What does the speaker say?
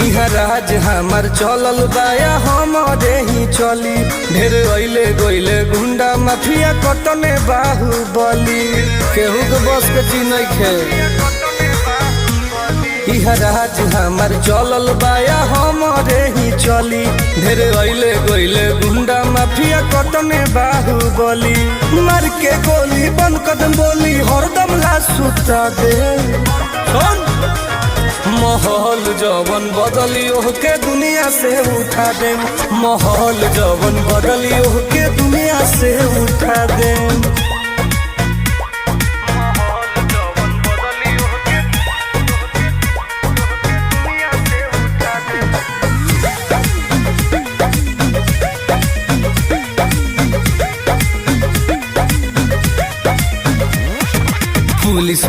इहा राज हमार चलल बाया हमरे ही चली। ढेर अइले गइले गुंडा माफिया कटने बाहुबली, केहू के बस के चीज नइखे। इहा राज हमार चलल बाया हमरे ही चली। ढेर अइले गइले गुंडा माफिया कटने बाहुबली, मार के गोली बंद कदम बोली हरदम ला सुता दे। माहौल जवन बदली ओहके दुनिया से उठा दे। माहौल जवन बदली ओहके दुनिया से उठा दे।